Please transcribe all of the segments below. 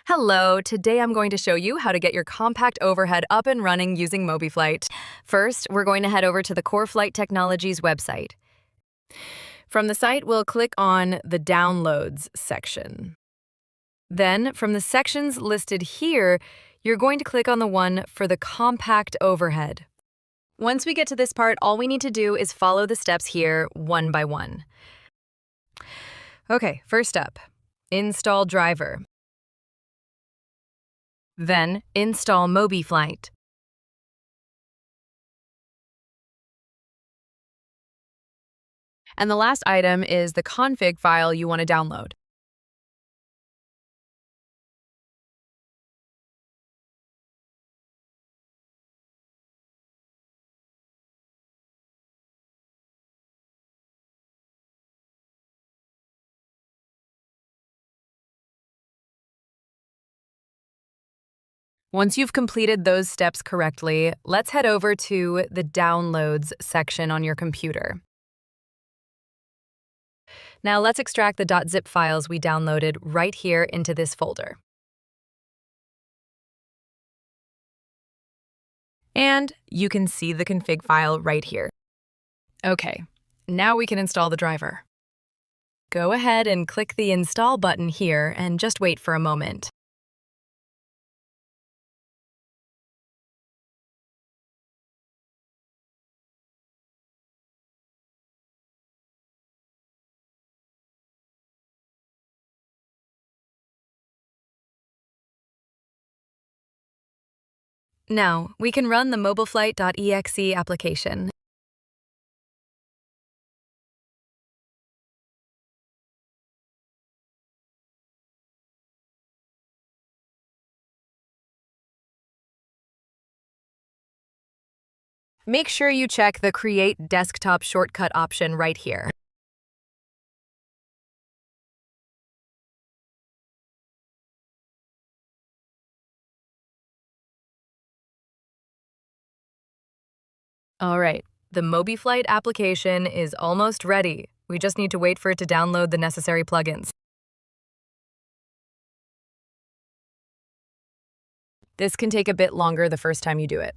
Hello, today I'm going to show you how to get your compact overhead up and running using MobiFlight. First, we're going to head over to the Core Flight Technologies website. From the site, we'll click on the Downloads section. Then, from the sections listed here, you're going to click on the one for the compact overhead. Once we get to this part, all we need to do is follow the steps here one by one. Okay, first up, install driver. Then, install MobiFlight. And the last item is the config file you want to download. Once you've completed those steps correctly, let's head over to the Downloads section on your computer. Now let's extract the .zip files we downloaded right here into this folder. And you can see the config file right here. Okay, now we can install the driver. Go ahead and click the Install button here and just wait for a moment. Now, we can run the mobileflight.exe application. Make sure you check the Create Desktop Shortcut option right here. All right, the MobiFlight application is almost ready. We just need to wait for it to download the necessary plugins. This can take a bit longer the first time you do it.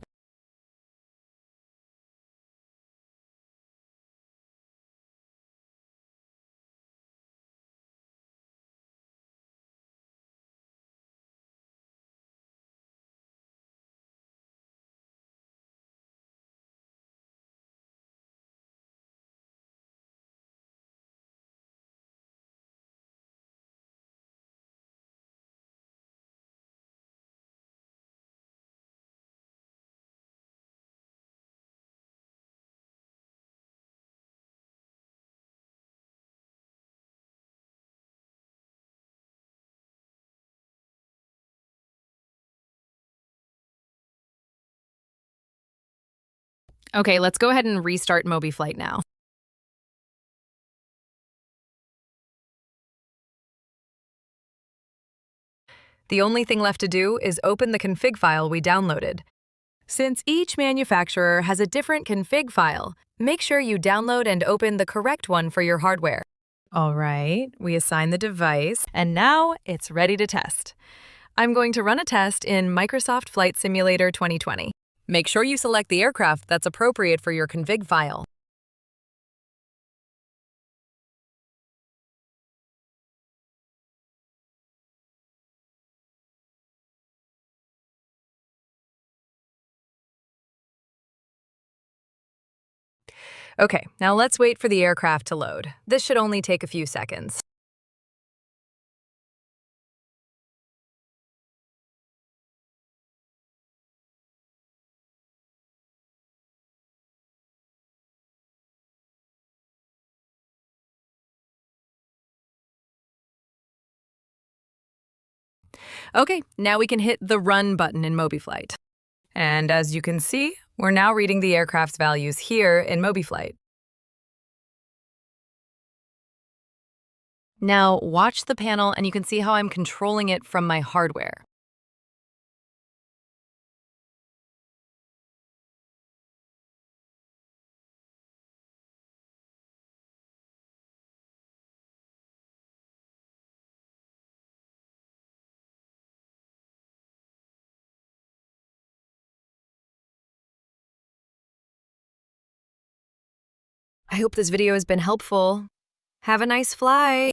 Okay, let's go ahead and restart MobiFlight now. The only thing left to do is open the config file we downloaded. Since each manufacturer has a different config file, make sure you download and open the correct one for your hardware. All right, we assign the device, and now it's ready to test. I'm going to run a test in Microsoft Flight Simulator 2020. Make sure you select the aircraft that's appropriate for your config file. Okay, now let's wait for the aircraft to load. This should only take a few seconds. Okay, now we can hit the Run button in MobiFlight. And as you can see, we're now reading the aircraft's values here in MobiFlight. Now watch the panel and you can see how I'm controlling it from my hardware. I hope this video has been helpful. Have a nice flight.